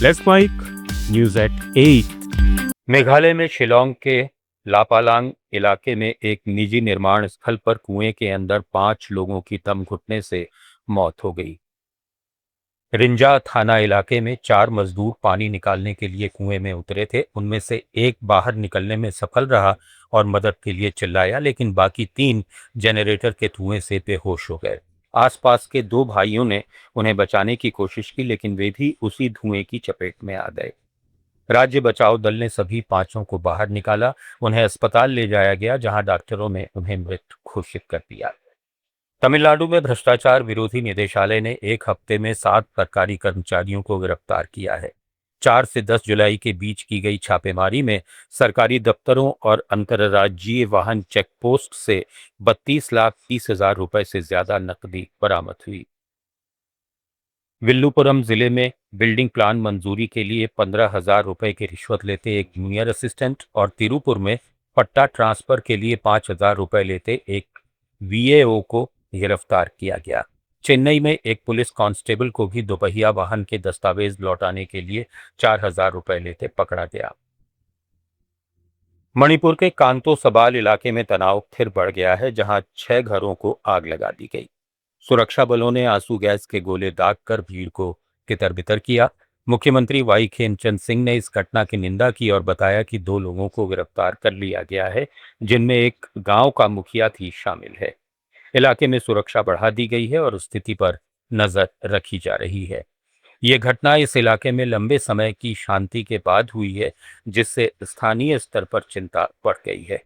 Let's mic news at 8। Meghalaya में शिलोंग के लापालांग इलाके में एक निजी निर्माण स्थल पर कुएं के अंदर 5 लोगों की दम घुटने से मौत हो गई। रिंजा थाना इलाके में 4 मजदूर पानी निकालने के लिए कुएं में उतरे थे। उनमें से एक बाहर निकलने में सफल रहा और मदद के लिए चिल्लाया, लेकिन बाकी 3 जनरेटर के धुएं से बेहोश हो गए। आसपास के 2 भाइयों ने उन्हें बचाने की कोशिश की, लेकिन वे भी उसी धुएं की चपेट में आ गए। राज्य बचाव दल ने सभी 5 को बाहर निकाला। उन्हें अस्पताल ले जाया गया, जहां डॉक्टरों ने उन्हें मृत घोषित कर दिया। तमिलनाडु में भ्रष्टाचार विरोधी निदेशालय ने एक हफ्ते में 7 सरकारी कर्मचारियों को गिरफ्तार किया है। 4 से 10 जुलाई के बीच की गई छापेमारी में सरकारी दफ्तरों और अंतर्राज्यीय वाहन चेक पोस्ट से 32,30,000 रुपए से ज्यादा नकदी बरामद हुई। विल्लुपुरम जिले में बिल्डिंग प्लान मंजूरी के लिए 15,000 रुपए की रिश्वत लेते एक जूनियर असिस्टेंट और तिरुपुर में पट्टा ट्रांसफर के लिए 5,000 रुपए लेते एक वीएओ को गिरफ्तार किया गया। चेन्नई में एक पुलिस कांस्टेबल को भी दोपहिया वाहन के दस्तावेज लौटाने के लिए 4,000 रुपए लेते पकड़ा गया। मणिपुर के कांतो सबाल इलाके में तनाव फिर बढ़ गया है, जहां 6 घरों को आग लगा दी गई। सुरक्षा बलों ने आंसू गैस के गोले दागकर भीड़ को तितर-बितर किया। मुख्यमंत्री वाई खेमचंद सिंह ने इस घटना की निंदा की और बताया कि 2 लोगों को गिरफ्तार कर लिया गया है, जिनमें एक गांव का मुखिया भी शामिल है। इलाके में सुरक्षा बढ़ा दी गई है और स्थिति पर नजर रखी जा रही है। ये घटना इस इलाके में लंबे समय की शांति के बाद हुई है, जिससे स्थानीय स्तर पर चिंता बढ़ गई है।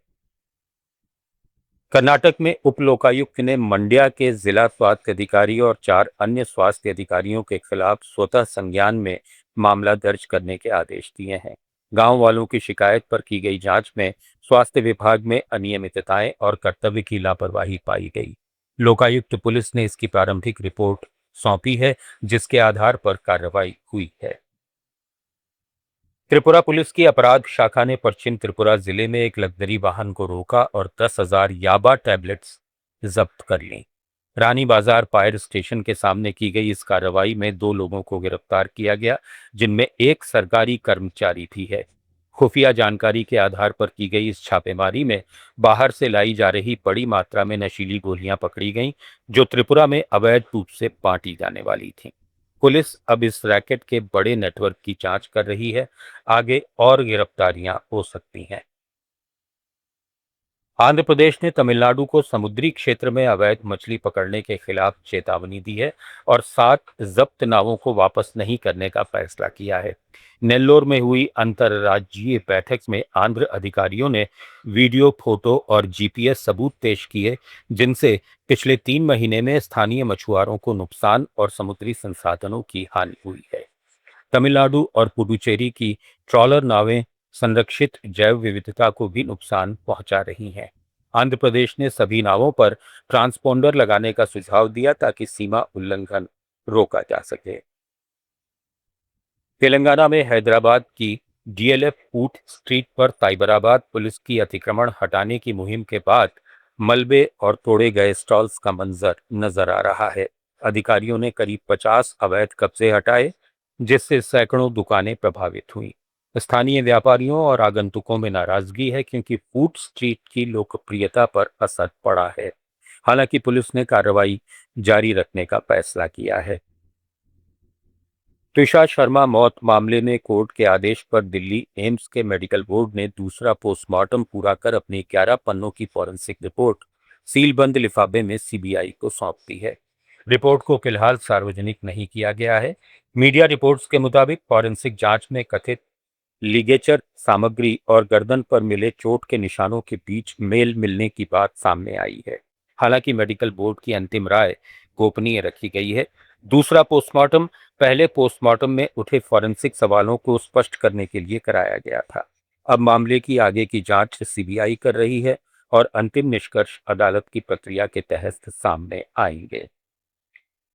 कर्नाटक में उप लोकायुक्त ने मंड्या के जिला स्वास्थ्य अधिकारी और 4 अन्य स्वास्थ्य अधिकारियों के खिलाफ स्वतः संज्ञान में मामला दर्ज करने के आदेश दिए हैं। गांव वालों की शिकायत पर की गई जांच में स्वास्थ्य विभाग में अनियमितताएं और कर्तव्य की लापरवाही पाई गई। लोकायुक्त पुलिस ने इसकी प्रारंभिक रिपोर्ट सौंपी है, जिसके आधार पर कार्रवाई हुई है। त्रिपुरा पुलिस की अपराध शाखा ने पश्चिम त्रिपुरा जिले में एक लग्जरी वाहन को रोका और 10,000 याबा टैबलेट्स जब्त कर ली। रानी बाजार फायर स्टेशन के सामने की गई इस कार्रवाई में 2 लोगों को गिरफ्तार किया गया, जिनमें एक सरकारी कर्मचारी भी है। खुफिया जानकारी के आधार पर की गई इस छापेमारी में बाहर से लाई जा रही बड़ी मात्रा में नशीली गोलियां पकड़ी गईं, जो त्रिपुरा में अवैध रूप से बांटी जाने वाली थीं। पुलिस अब इस रैकेट के बड़े नेटवर्क की जांच कर रही है। आगे और गिरफ्तारियां हो सकती हैं। आंध्र प्रदेश ने तमिलनाडु को समुद्री क्षेत्र में अवैध मछली पकड़ने के खिलाफ चेतावनी दी है और 7 जब्त नावों को वापस नहीं करने का फैसला किया है। नेल्लोर में हुई अंतर्राज्यीय बैठक में आंध्र अधिकारियों ने वीडियो, फोटो और जीपीएस सबूत पेश किए, जिनसे पिछले 3 महीने में स्थानीय मछुआरों को नुकसान और समुद्री संसाधनों की हानि हुई है। तमिलनाडु और पुडुचेरी की ट्रॉलर नावें संरक्षित जैव विविधता को भी नुकसान पहुंचा रही हैं। आंध्र प्रदेश ने सभी नावों पर ट्रांसपोंडर लगाने का सुझाव दिया, ताकि सीमा उल्लंघन रोका जा सके। तेलंगाना में हैदराबाद की डीएलएफ ऊट स्ट्रीट पर साइबराबाद पुलिस की अतिक्रमण हटाने की मुहिम के बाद मलबे और तोड़े गए स्टॉल्स का मंजर नजर आ रहा है। अधिकारियों ने करीब 50 अवैध कब्जे हटाए, जिससे सैकड़ों दुकानें प्रभावित हुई। स्थानीय व्यापारियों और आगंतुकों में नाराजगी है, क्योंकि फूड स्ट्रीट की लोकप्रियता पर असर पड़ा है। हालांकि पुलिस ने कार्रवाई जारी रखने का फैसला किया है। त्विषा शर्मा मौत मामले में कोर्ट के आदेश पर दिल्ली एम्स के मेडिकल बोर्ड ने दूसरा पोस्टमार्टम पूरा कर अपनी 11 पन्नों की फॉरेंसिक रिपोर्ट सीलबंद लिफाफे में सीबीआई को सौंप दी है। रिपोर्ट को फिलहाल सार्वजनिक नहीं किया गया है। मीडिया रिपोर्ट्स के मुताबिक फॉरेंसिक जांच में कथित लिगेचर सामग्री और गर्दन पर मिले चोट के निशानों के बीच मेल मिलने की बात सामने आई है। हालांकि मेडिकल बोर्ड की अंतिम राय गोपनीय रखी गई है। दूसरा पोस्टमार्टम पहले पोस्टमार्टम में उठे फॉरेंसिक सवालों को स्पष्ट करने के लिए कराया गया था। अब मामले की आगे की जांच सीबीआई कर रही है और अंतिम निष्कर्ष अदालत की प्रक्रिया के तहत सामने आएंगे।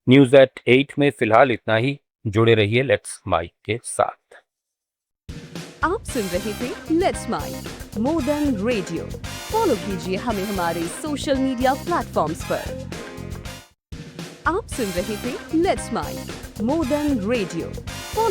न्यूज एट 8 में फिलहाल इतना ही। जुड़े रहिए लेट्स माइक के साथ। आप सुन रहे थे let's mike more than radio. Follow कीजिए हमें हमारे सोशल मीडिया प्लेटफॉर्म्स पर। आप सुन रहे थे let's mike more than radio. Follow